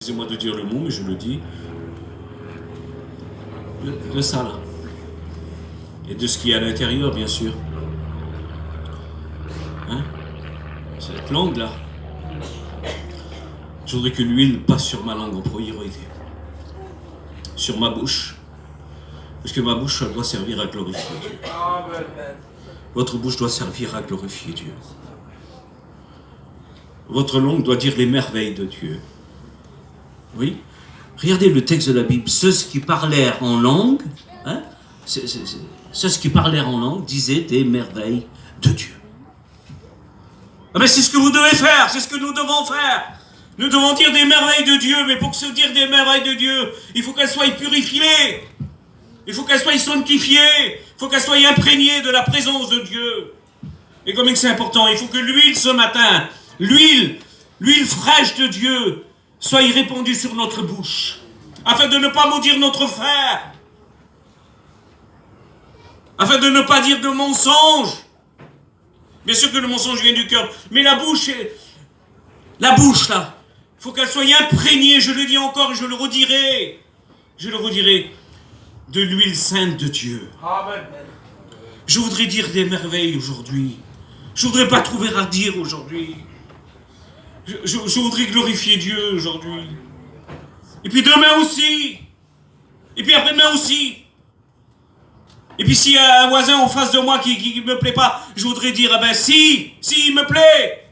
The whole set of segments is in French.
Excusez-moi de dire le mot, mais je le dis, de ça là. Et de ce qui est à l'intérieur, bien sûr. Hein? Cette langue là. Je voudrais que l'huile passe sur ma langue en priorité. Sur ma bouche. Parce que ma bouche, elle doit servir à glorifier Dieu. Votre bouche doit servir à glorifier Dieu. Votre langue doit dire les merveilles de Dieu. Oui? Regardez le texte de la Bible. Ceux qui parlèrent en langue, hein, ceux qui parlèrent en langue disaient des merveilles de Dieu. Ah ben c'est ce que vous devez faire, c'est ce que nous devons faire. Nous devons dire des merveilles de Dieu, mais pour se dire des merveilles de Dieu, il faut qu'elles soient purifiées. Il faut qu'elles soient sanctifiées. Il faut qu'elles soient imprégnées de la présence de Dieu. Et comme c'est important, il faut que l'huile ce matin, l'huile fraîche de Dieu, soit répandue sur notre bouche, afin de ne pas maudire notre frère, afin de ne pas dire de mensonges. Bien sûr que le mensonge vient du cœur, mais la bouche là, il faut qu'elle soit imprégnée, je le dis encore et je le redirai, de l'huile sainte de Dieu. Amen. Je voudrais dire des merveilles aujourd'hui. Je voudrais pas trouver à dire aujourd'hui. Je voudrais glorifier Dieu aujourd'hui. Et puis demain aussi. Et puis après-demain aussi. Et puis s'il y a un voisin en face de moi qui me plaît pas, je voudrais dire, ah ben si, il me plaît.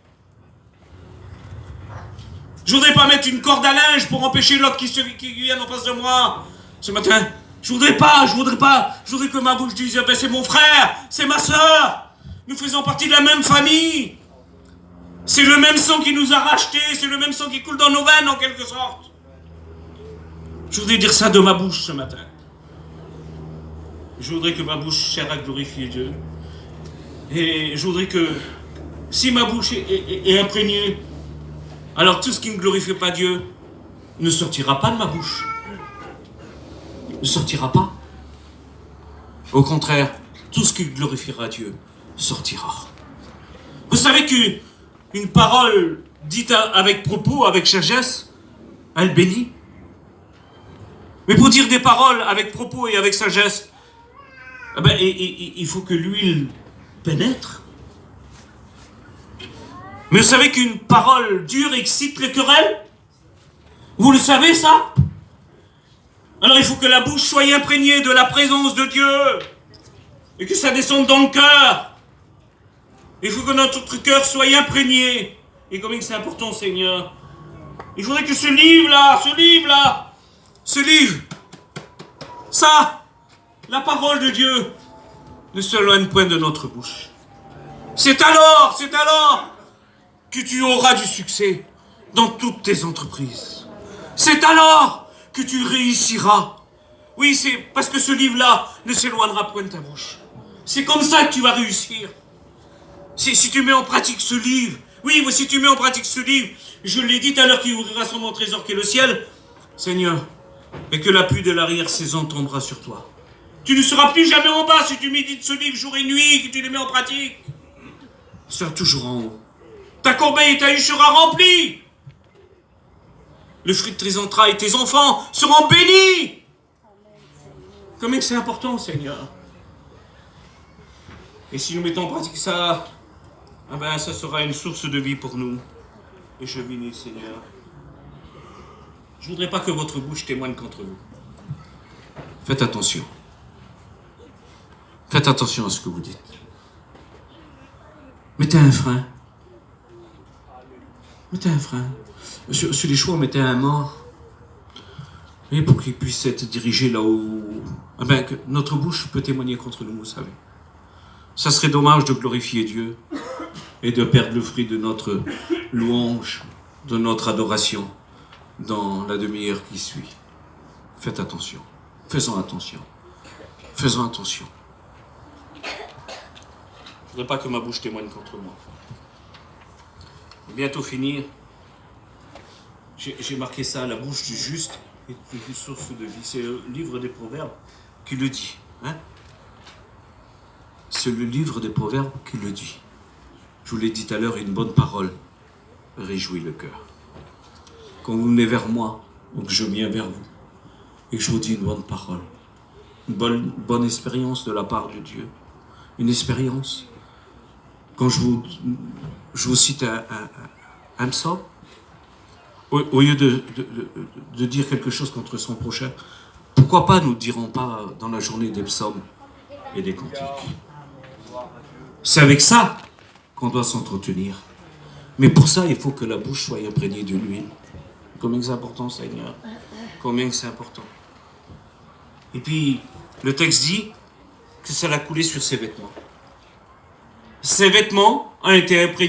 Je voudrais pas mettre une corde à linge pour empêcher l'autre qui vienne en face de moi ce matin. Je voudrais que ma bouche dise, ah ben c'est mon frère, c'est ma soeur. Nous faisons partie de la même famille. C'est le même sang qui nous a rachetés, c'est le même sang qui coule dans nos veines en quelque sorte. Je voudrais dire ça de ma bouche ce matin. Je voudrais que ma bouche sert à glorifier Dieu. Et je voudrais que, si ma bouche est imprégnée, alors tout ce qui ne glorifie pas Dieu ne sortira pas de ma bouche. Ne sortira pas. Au contraire, tout ce qui glorifiera Dieu sortira. Vous savez qu'une parole dite avec propos, avec sagesse, elle bénit. Mais pour dire des paroles avec propos et avec sagesse, eh ben, il faut que l'huile pénètre. Mais vous savez qu'une parole dure excite les querelles? Vous le savez ça? Alors il faut que la bouche soit imprégnée de la présence de Dieu et que ça descende dans le cœur. Il faut que notre cœur soit imprégné. Et combien c'est important, Seigneur. Il faudrait que ce livre, ça, la parole de Dieu, ne s'éloigne point de notre bouche. C'est alors que tu auras du succès dans toutes tes entreprises. C'est alors que tu réussiras. Oui, c'est parce que ce livre-là ne s'éloignera point de ta bouche. C'est comme ça que tu vas réussir. Si tu mets en pratique ce livre, je l'ai dit tout à l'heure qu'il ouvrira son bon trésor qui est le ciel, Seigneur, et que la pluie de l'arrière-saison tombera sur toi. Tu ne seras plus jamais en bas si tu médites ce livre jour et nuit, que tu le mets en pratique. Tu seras toujours en haut. Ta corbeille et ta huche sera remplie. Le fruit de tes entrailles et tes enfants seront bénis. Comme c'est important, Seigneur. Et si nous mettons en pratique ça, ah ben, ça sera une source de vie pour nous. Et je bénis, Seigneur. Je ne voudrais pas que votre bouche témoigne contre vous. Faites attention. Faites attention à ce que vous dites. Mettez un frein. Sur les choix, mettez un mort. Et pour qu'il puisse être dirigé là où... Ah ben, que notre bouche peut témoigner contre nous, vous savez. Ça serait dommage de glorifier Dieu et de perdre le fruit de notre louange, de notre adoration dans la demi-heure qui suit. Faites attention. Faisons attention. Je ne voudrais pas que ma bouche témoigne contre moi. Bientôt finir. J'ai marqué ça, la bouche du juste est une source de vie. C'est le livre des Proverbes qui le dit. Hein? C'est le livre des Proverbes qui le dit. Je vous l'ai dit tout à l'heure, une bonne parole réjouit le cœur. quand vous venez vers moi, ou que je viens vers vous, et que je vous dis une bonne parole, une bonne expérience de la part de Dieu, une expérience. Quand je vous cite un psaume, au lieu de dire quelque chose contre son prochain, pourquoi pas nous ne dirons pas dans la journée des psaumes et des cantiques. C'est avec ça qu'on doit s'entretenir. Mais pour ça, il faut que la bouche soit imprégnée de l'huile. Combien c'est important, Seigneur? Combien c'est important. Et puis, le texte dit que ça l'a coulé sur ses vêtements. Ses vêtements ont été imprégnés.